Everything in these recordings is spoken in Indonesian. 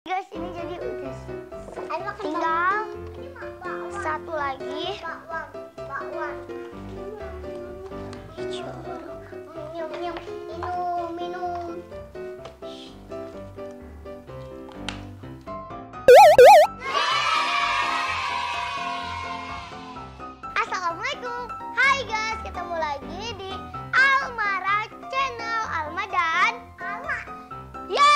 Guys, ini jadi udah tinggal satu lagi. Minum. Assalamualaikum. Hai guys, ketemu lagi di Almara channel Alma dan Alma. Yeay!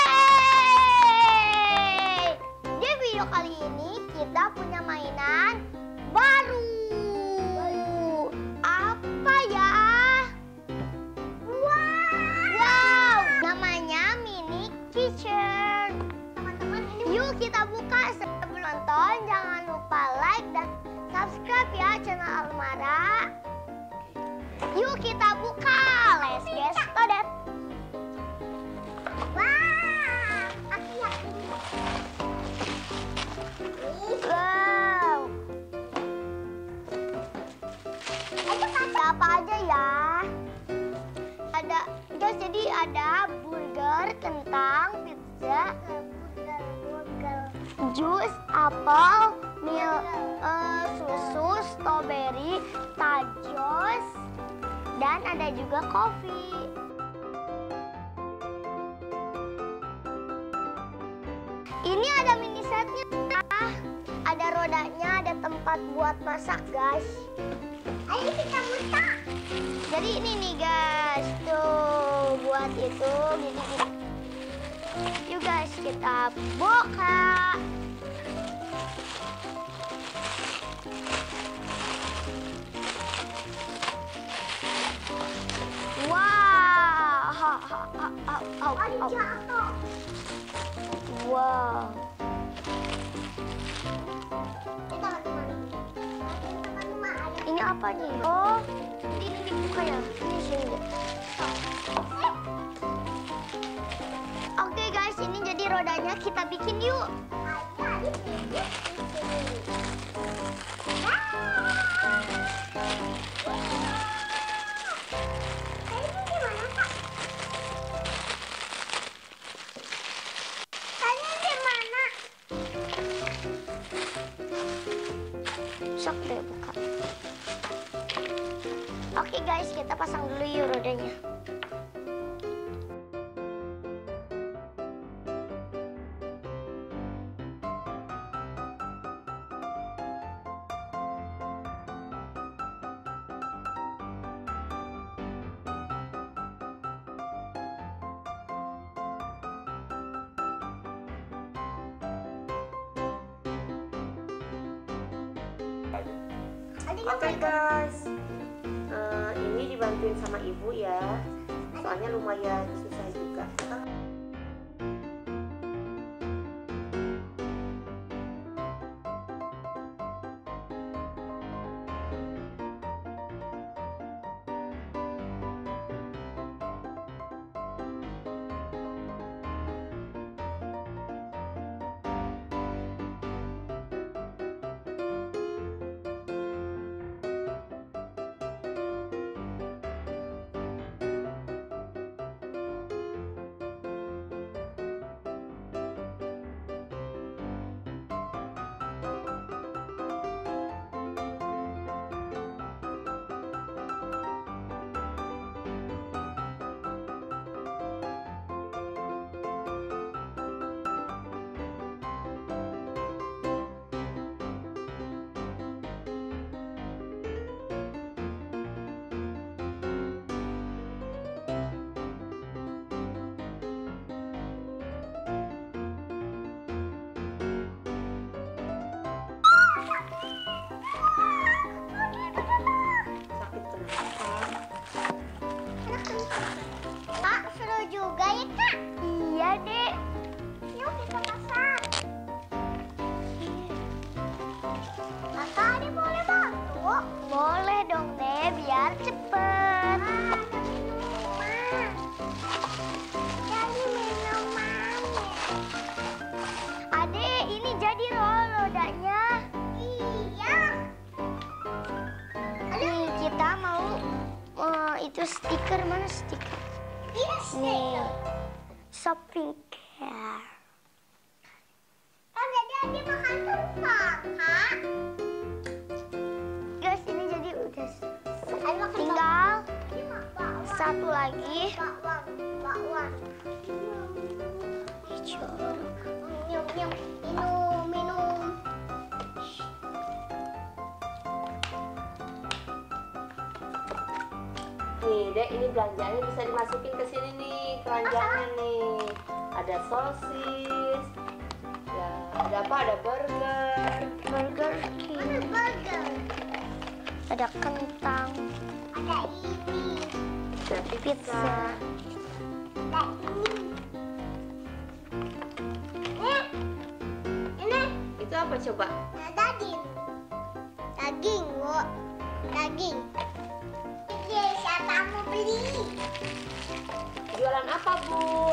Di video kali ini kita punya mainan baru. Apa ya? Wow! Namanya mini kitchen. Teman-teman, yuk kita buka. Sebelum nonton jangan lupa like dan subscribe ya channel Almara. Yuk kita buka. Let's get started. Wow. Ada apa aja ya? Ada guys, jadi ada burger, kentang, pizza, jus, apel, susu, strawberry, tajos, dan ada juga kopi. Ini ada mini setnya. Ada rodanya, ada tempat buat masak guys. Ayo kita buka. Jadi ini nih guys, tuh buat itu gini-gini. Yuk guys kita buka. Wow. Wow. Ini apa nih? Oh, ini dibuka ya. Ini sini. Oke guys, ini jadi rodanya kita bikin yuk. Sok deh buka. Oke guys, kita pasang dulu yuk rodanya. Oke guys, ini dibantuin sama ibu ya, soalnya lumayan susah juga. Iya dek. Yuk kita masak. Kakak ini boleh bantu? Boleh dong deh, biar cepet. Minuman. Jadi minuman. Adek, ini jadi rodanya. Iya. Nih kita mau itu stiker, mana stiker? Nih. Shopping care. satu lagi. Bakwan. Minum. Nih, Dek, ini belanjaannya bisa dimasukin ke sini nih, keranjangnya nih. Ada sosis. Ya, ada apa? Ada burger. Burger King. Burger. Ada kentang. Ada ini. Ada Pizza. Ada ini. Itu apa coba? Daging. Daging, Bu. Daging. Ini siapa mau beli? Jualan apa, Bu?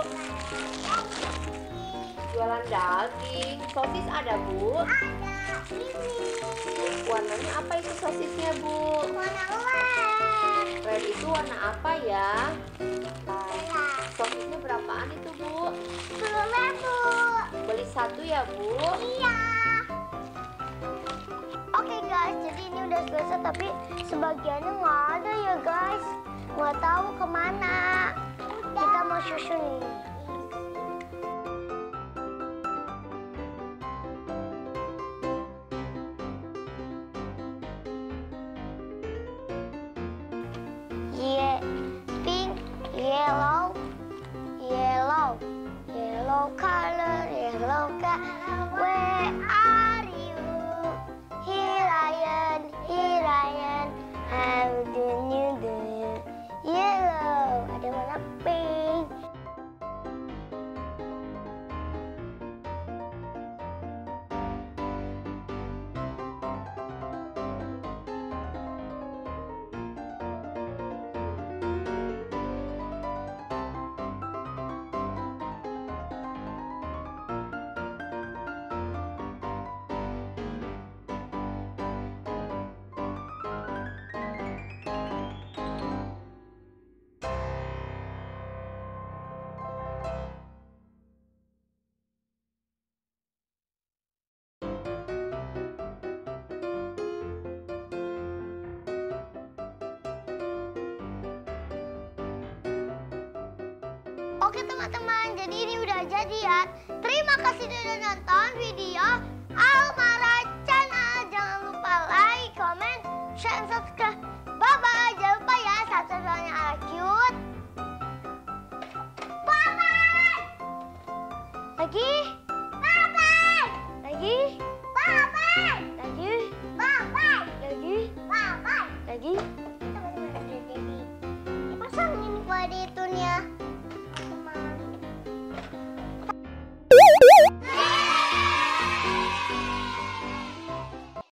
Jualan daging. Sosis ada, Bu? Ada ini. Warnanya apa itu sosisnya, Bu? Warna uang. Red itu warna apa ya? Merah. Sosisnya berapaan itu, Bu? 10.000. Beli satu ya, Bu? Iya. Oke guys, jadi ini udah selesai tapi sebagiannya nggak ada ya guys. Nggak tahu kemana. Kita mau susun nih. Pink, yellow color, where are you? Here I am, how do you do? Yellow, ada warna pink. Oke teman-teman, jadi ini udah jadi ya. Terima kasih sudah nonton video Almara channel. Jangan lupa like, comment, share, and subscribe. Bye-bye. Jangan lupa ya, subscribe-nya ala cute. Bye-bye. Lagi. Bye-bye. Lagi. Bye-bye. Lagi. Bye-bye. Lagi. Bye-bye. Lagi. Pasang ini pada itunya.